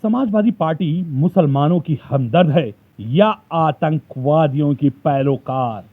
Samajwadi party मुसलमानों की हमदर्द है या आतंकवादियों की पैरोकार?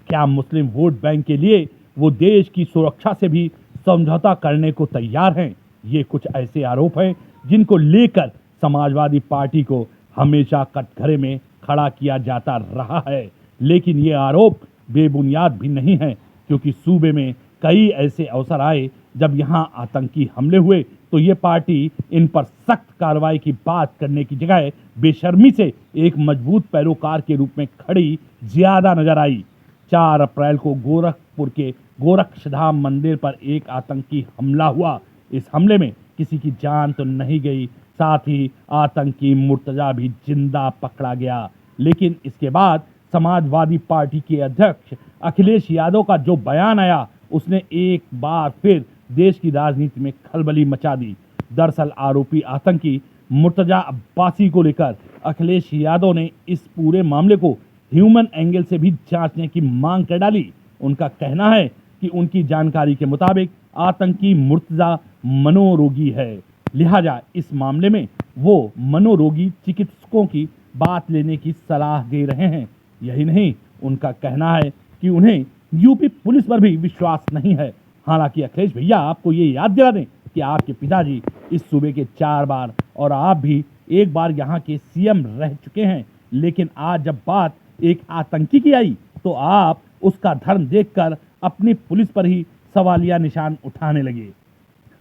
क्या मुस्लिम वोट बैंक के लिए वो देश की सुरक्षा से भी समझौता करने को तैयार हैं? ये कुछ ऐसे आरोप हैं जिनको लेकर समाजवादी पार्टी को हमेशा कटघरे में खड़ा किया जाता रहा है। लेकिन ये आरोप बेबुनियाद भी नहीं है, क्योंकि सूबे में कई ऐसे अवसर आए जब यहां आतंकी हमले हुए तो ये पार्टी इन पर सख्त कार्रवाई की बात करने की जगह बेशर्मी से एक मजबूत पैरोकार के रूप में खड़ी ज्यादा नजर आई। 4 अप्रैल को गोरखपुर के गोरक्षधाम मंदिर पर एक आतंकी हमला हुआ। इस हमले में किसी की जान तो नहीं गई, साथ ही आतंकी मुर्तजा भी जिंदा पकड़ा गया। लेकिन इसके बाद समाजवादी पार्टी के अध्यक्ष अखिलेश यादव का जो बयान आया, उसने एक बार फिर देश की राजनीति में खलबली मचा दी। दरअसल आरोपी आतंकी मुर्तजा अब्बासी को लेकर अखिलेश यादव ने इस पूरे मामले को ह्यूमन एंगल से भी जांचने की मांग कर डाली। उनका कहना है कि उनकी जानकारी के मुताबिक आतंकी मुर्तजा मनोरोगी है, लिहाजा इस मामले में वो मनोरोगी चिकित्सकों की बात लेने की सलाह दे रहे हैं। यही नहीं, उनका कहना है कि उन्हें यूपी पुलिस पर भी विश्वास नहीं है। हालांकि अखिलेश भैया, आपको ये याद दिला दें कि आपके पिताजी इस सूबे के 4 बार और आप भी एक बार यहाँ के सीएम रह चुके हैं। लेकिन आज जब बात एक आतंकी की आई तो आप उसका धर्म देखकर अपनी पुलिस पर ही सवालिया निशान उठाने लगे।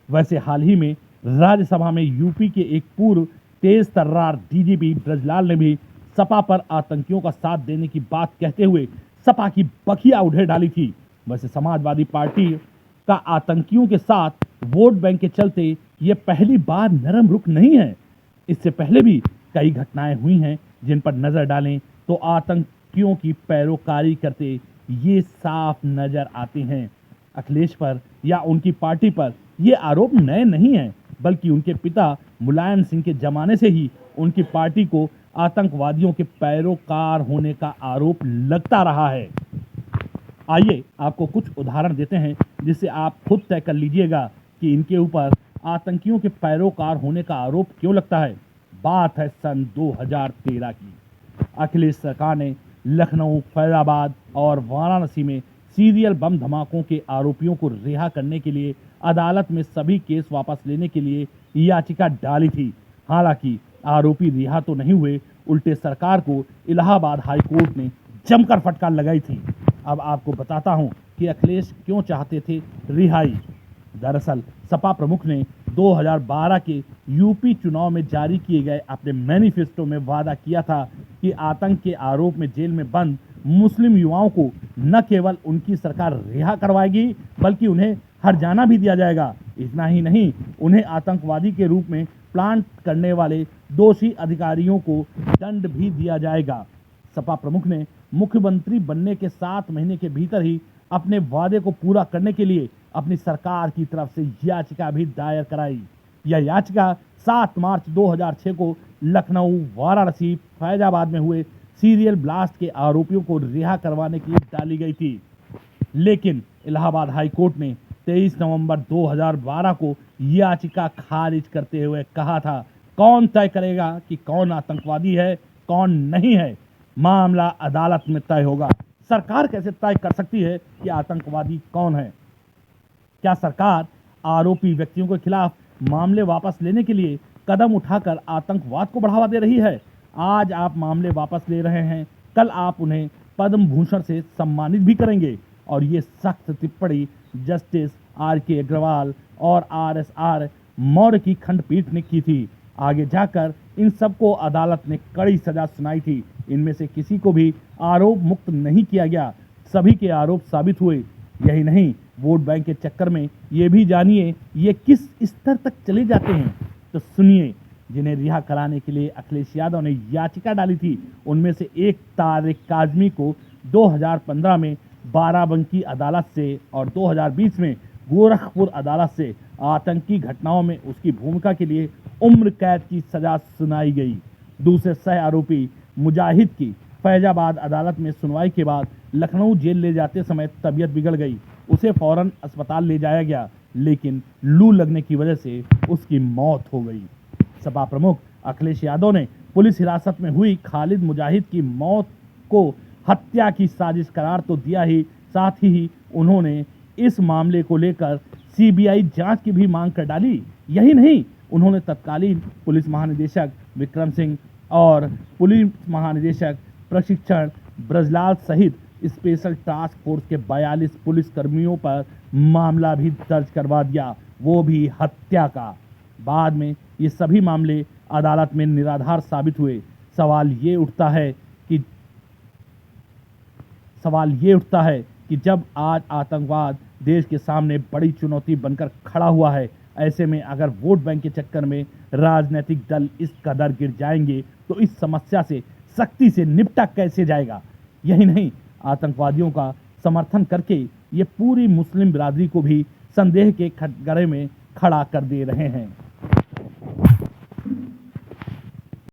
वैसे हाल ही में राज्यसभा में यूपी के एक पूर्व तेज तर्रार डीजीपी ब्रजलाल ने भी सपा पर आतंकियों का साथ देने की बात कहते हुए सपा की बखिया उधेड़ डाली थी। वैसे समाजवादी पार्टी का आतंकियों के साथ वोट बैंक के चलते ये पहली बार नरम रुख नहीं है। इससे पहले भी कई घटनाएं हुई हैं जिन पर नजर डालें तो आतंकियों की पैरोकारी करते ये साफ नजर आते हैं। अखिलेश पर या उनकी पार्टी पर ये आरोप नए नहीं हैं, बल्कि उनके पिता मुलायम सिंह के जमाने से ही उनकी पार्टी को आतंकवादियों के पैरोकार होने का आरोप लगता रहा है। आइए आपको कुछ उदाहरण देते हैं जिससे आप खुद तय कर लीजिएगा कि इनके ऊपर आतंकियों के पैरोकार होने का आरोप क्यों लगता है। बात है सन 2013 की। अखिलेश सरकार ने लखनऊ, फैजाबाद और वाराणसी में सीरियल बम धमाकों के आरोपियों को रिहा करने के लिए अदालत में सभी केस वापस लेने के लिए याचिका डाली थी। हालांकि आरोपी रिहा तो नहीं हुए, उल्टे सरकार को इलाहाबाद हाई कोर्ट ने जमकर फटकार लगाई थी। अब आपको बताता हूं कि अखिलेश क्यों चाहते थे रिहाई। दरअसल सपा प्रमुख ने 2012 के यूपी चुनाव में जारी किए गए अपने मैनिफेस्टो में वादा किया था कि आतंक के आरोप में जेल में बंद मुस्लिम युवाओं को न केवल उनकी सरकार रिहा करवाएगी, बल्कि उन्हें हर्जाना भी दिया जाएगा। इतना ही नहीं, उन्हें आतंकवादी के रूप में प्लान करने वाले दोषी अधिकारियों को दंड भी दिया जाएगा। सपा प्रमुख ने मुख्यमंत्री बनने के 7 महीने के भीतर ही अपने वादे को पूरा करने के लिए अपनी सरकार की तरफ से याचिका भी दायर कराई। यह याचिका 7 मार्च 2006 को लखनऊ, वाराणसी, फैजाबाद में हुए सीरियल ब्लास्ट के आरोपियों को रिहा करवाने के लिए डाली गई थी। लेकिन इलाहाबाद हाई कोर्ट ने 23 नवंबर 2012 को याचिका खारिज करते हुए कहा था, कौन तय करेगा कि कौन आतंकवादी है, कौन नहीं है? मामला अदालत में तय होगा। सरकार कैसे तय कर सकती है कि आतंकवादी कौन है? क्या सरकार आरोपी व्यक्तियों के खिलाफ मामले वापस लेने के लिए कदम उठाकर आतंकवाद को बढ़ावा दे रही है? आज आप मामले वापस ले रहे हैं, कल आप उन्हें पद्म भूषण से सम्मानित भी करेंगे। और ये सख्त टिप्पणी जस्टिस आर.के. अग्रवाल और आर.एस.आर. मौर्य की खंडपीठ ने की थी। आगे जाकर इन सबको अदालत ने कड़ी सजा सुनाई थी। इनमें से किसी को भी आरोप मुक्त नहीं किया गया, सभी के आरोप साबित हुए। यही नहीं, वोट बैंक के चक्कर में ये भी जानिए ये किस स्तर तक चले जाते हैं। तो सुनिए, जिन्हें रिहा कराने के लिए अखिलेश यादव ने याचिका डाली थी, उनमें से एक तारिक काजमी को 2015 में बाराबंकी अदालत से और 2020 में गोरखपुर अदालत से आतंकी घटनाओं में उसकी भूमिका के लिए उम्र कैद की सजा सुनाई गई। दूसरे सह आरोपी मुजाहिद की फैजाबाद अदालत में सुनवाई के बाद लखनऊ जेल ले जाते समय तबीयत बिगड़ गई। उसे फौरन अस्पताल ले जाया गया, लेकिन लू लगने की वजह से उसकी मौत हो गई। सपा प्रमुख अखिलेश यादव ने पुलिस हिरासत में हुई खालिद मुजाहिद की मौत को हत्या की साजिश करार तो दिया ही, साथ ही उन्होंने इस मामले को लेकर सीबीआई जांच की भी मांग कर डाली। यही नहीं, उन्होंने तत्कालीन पुलिस महानिदेशक विक्रम सिंह और पुलिस महानिदेशक प्रशिक्षण ब्रजलाल सहित स्पेशल टास्क फोर्स के 42 पुलिस कर्मियों पर मामला भी दर्ज करवा दिया, वो भी हत्या का। बाद में ये सभी मामले अदालत में निराधार साबित हुए। सवाल ये उठता है कि जब आज आतंकवाद देश के सामने बड़ी चुनौती बनकर खड़ा हुआ है, ऐसे में अगर वोट बैंक के चक्कर में राजनीतिक दल इस कदर गिर जाएंगे तो इस समस्या से सख्ती से निपटा कैसे जाएगा। यही नहीं, आतंकवादियों का समर्थन करके ये पूरी मुस्लिम बिरादरी को भी संदेह के कटघरे में खड़ा कर दे रहे हैं।